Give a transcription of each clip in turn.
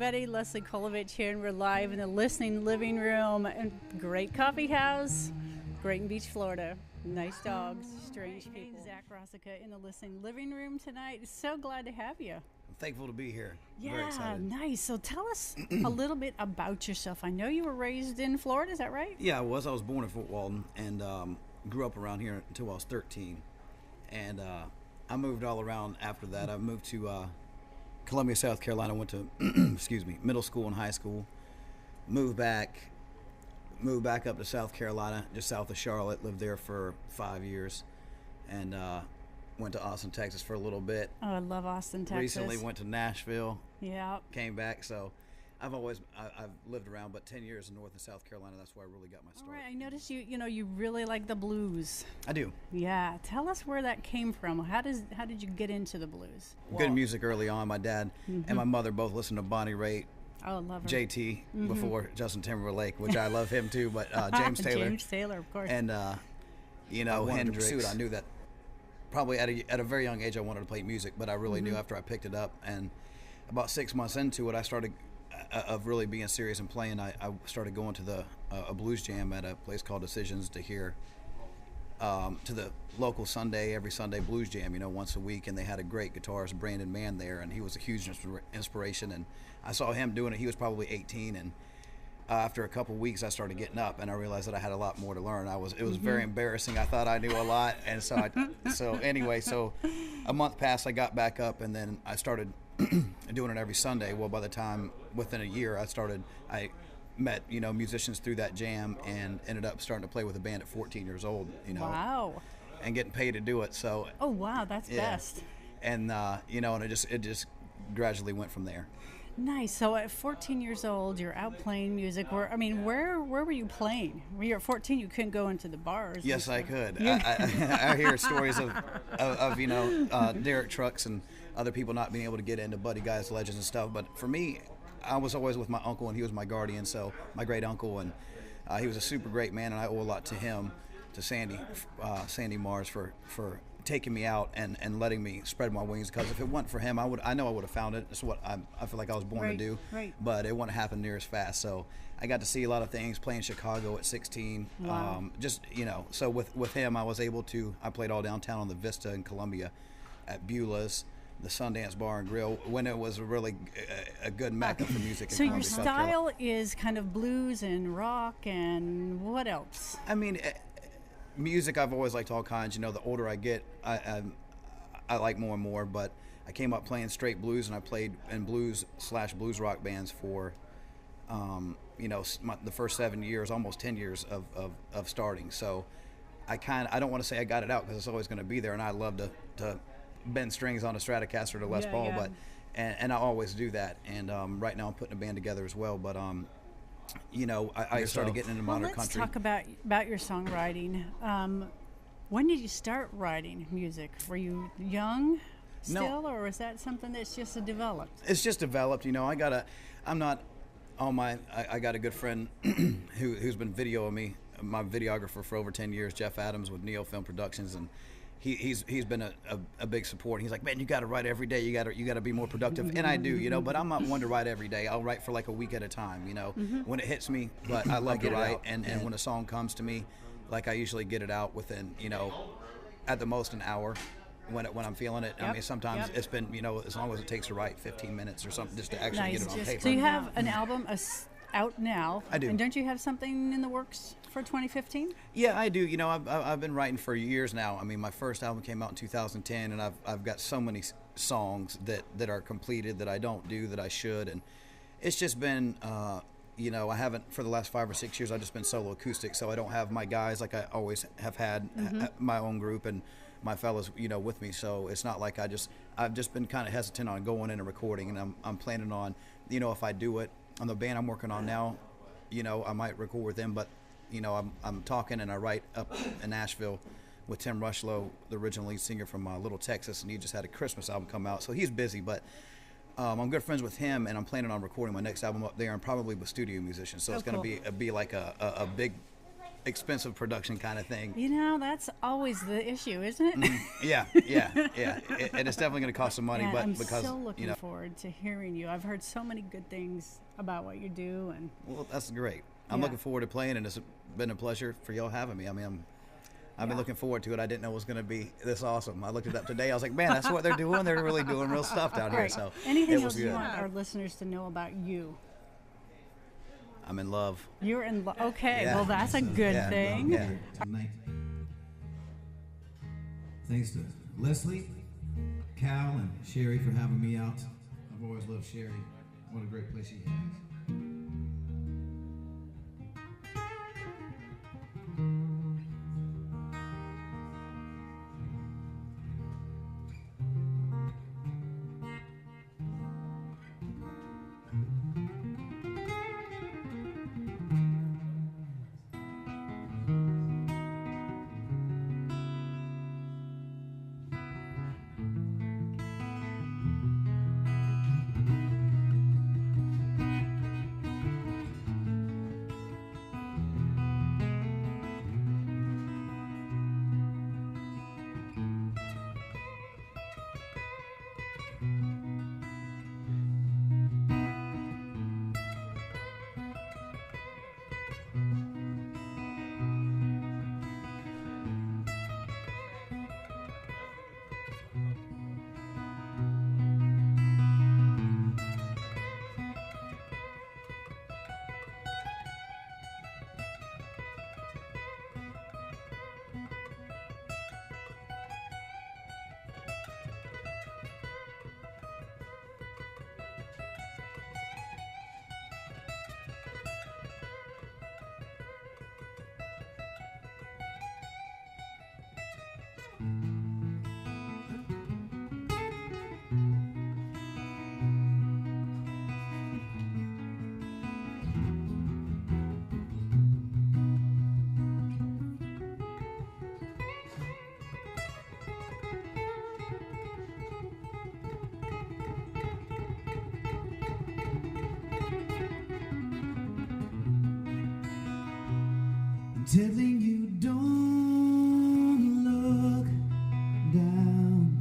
everybody. Leslie Kolovich here, and we're live in the listening living room and Grayt Coffee House, Grayton Beach, Florida. Nice dogs, strange people. Zack Rosicka in the listening living room tonight. So glad to have you. I'm thankful to be here. Yeah, Very excited. nice. So tell us a little bit about yourself. I know you were raised in Florida, is that right? Yeah, I was. I was born in Fort Walton and grew up around here until I was 13. And I moved all around after that. I moved to Columbia, South Carolina. Went to middle school and high school. Moved back up to South Carolina, just south of Charlotte. Lived there for 5 years, and went to Austin, Texas for a little bit. Oh, I love Austin, Texas. Recently went to Nashville. Yeah. Came back. So I've lived around, but 10 years in North and South Carolina. That's where I really got my start. All right. I noticed you really like the blues. I do. Yeah. Tell us where that came from. How did you get into the blues? Good music early on. My dad and my mother both listened to Bonnie Raitt. Oh, love her. JT before Justin Timberlake, which I love him too, but James Taylor. James Taylor, of course. And Hendrix. I knew that probably at a very young age I wanted to play music, but I really knew after I picked it up. And about 6 months into it, I started of really being serious and playing. I started going to a blues jam at a place called Decisions to hear to the local every Sunday blues jam, once a week, and they had a great guitarist, Brandon Mann, there, and he was a huge inspiration. And I saw him doing it. He was probably 18, and after a couple weeks, I started getting up, and I realized that I had a lot more to learn. It was very embarrassing. I thought I knew a lot, and so so a month passed. I got back up, and then I started doing it every Sunday. Well, by the time within a year, I met musicians through that jam, and ended up starting to play with a band at 14 years old. Wow. And getting paid to do it. So. Oh wow, that's best. And and it just gradually went from there. Nice. So at 14 years old, you're out playing music. Where were you playing? When you were 14, you couldn't go into the bars. Yes, I could. I hear stories of Derek Trucks and other people not being able to get into Buddy Guy's Legends and stuff. But for me, I was always with my uncle, and he was my guardian. So my great uncle, and he was a super great man, and I owe a lot to him, to Sandy Mars for taking me out and letting me spread my wings, because if it weren't for him, I know I would have found it. It's what I feel like I was born to do, but it wouldn't happen near as fast. So I got to see a lot of things, playing Chicago at 16. Wow. So with him, I played all downtown on the Vista in Columbia, at Beulah's, the Sundance Bar and Grill, when it was really a good mecca for music. So your style is kind of blues and rock, and what else? I mean, music, I've always liked all kinds. The older I get, I like more and more. But I came up playing straight blues, and I played in blues/blues rock bands for, the first 7 years, almost 10 years of starting. So I don't want to say I got it out, because it's always going to be there, and I love to bend strings on a Stratocaster to Les Paul, but and I always do that. And right now I'm putting a band together as well. But I started getting into modern country. Let's talk about your songwriting. When did you start writing music? Were you young still, or was that something that's just developed? It's just developed. I got a good friend who's been videoing me, my videographer for over 10 years, Jeff Adams with Neo Film Productions, and he's been a big support. He's like, man, you got to write every day. You got to be more productive, and I do, but I'm not one to write every day. I'll write for like a week at a time, when it hits me. But I love to write, and when a song comes to me, like I usually get it out within, at the most an hour, when I'm feeling it. I mean, sometimes it's been, as long as it takes to write 15 minutes or something just to actually get it on paper. So you have an album out now. I do. And don't you have something in the works for 2015? Yeah, I do. I've been writing for years now. I mean, my first album came out in 2010, and I've got so many songs that are completed that I don't do that I should, and it's just been, I haven't, for the last 5 or 6 years, I've just been solo acoustic, so I don't have my guys like I always have had, my own group and my fellows, with me. So it's not like I've just been kind of hesitant on going in and recording, and I'm planning on, if I do it on the band I'm working on now, I might record with them, but I'm talking, and I write up in Nashville with Tim Rushlow, the original lead singer from Little Texas, and he just had a Christmas album come out, so he's busy. But I'm good friends with him, and I'm planning on recording my next album up there, and probably with studio musicians. So it's going to be like a big expensive production kind of thing. You know, that's always the issue, isn't it? Yeah. And it's definitely going to cost some money, And but I'm because so looking forward to hearing you. I've heard so many good things about what you do, and well, that's great. I'm looking forward to playing, and it's been a pleasure for y'all having me. I mean, I've been looking forward to it. I didn't know it was going to be this awesome. I looked it up today. I was like, man, that's what they're doing. They're really doing real stuff down here. So anything else you want our listeners to know about you? I'm in love. You're in love. Okay, well, that's a good thing. Yeah. Thanks to Leslie, Cal, and Sherry for having me out. I've always loved Sherry. What a great place she has. Telling you don't look down,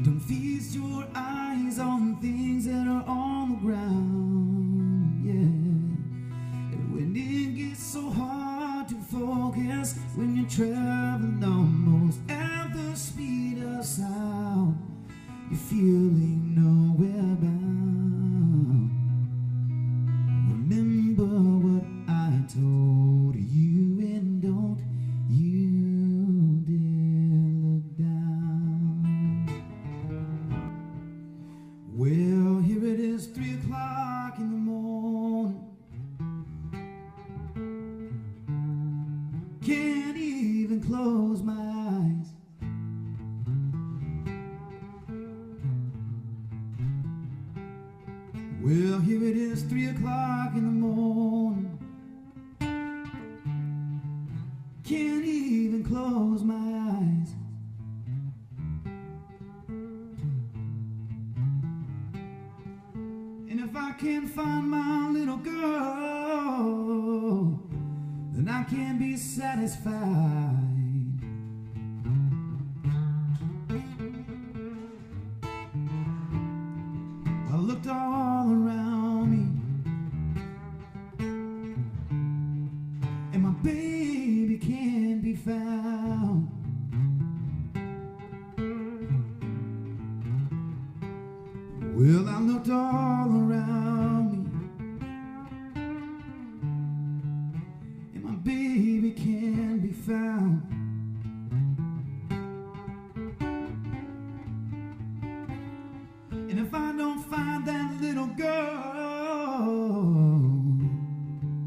don't feast your eyes on things that are on the ground, yeah. And when it gets so hard to focus, when you're traveling almost at the speed of sound, you're feeling nowhere bound. Remember what I told you, and don't you dare look down. Well, here it is, 3 o'clock in the morning. Can't even close my eyes. Well, here it is, 3 o'clock in the morning. Can't even close my eyes. And if I can't find my little girl, then I can't be satisfied. I looked all around me, and my baby can't be found. Well, I looked all around me, and my baby can't be found. And if I don't find that little girl,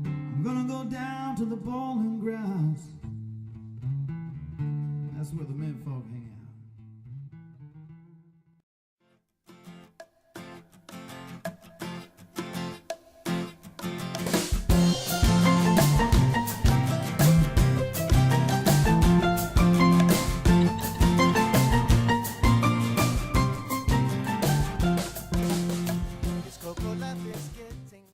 I'm gonna go down to the bowling grounds. That's where the men folk hang out. It's coconut biscuit.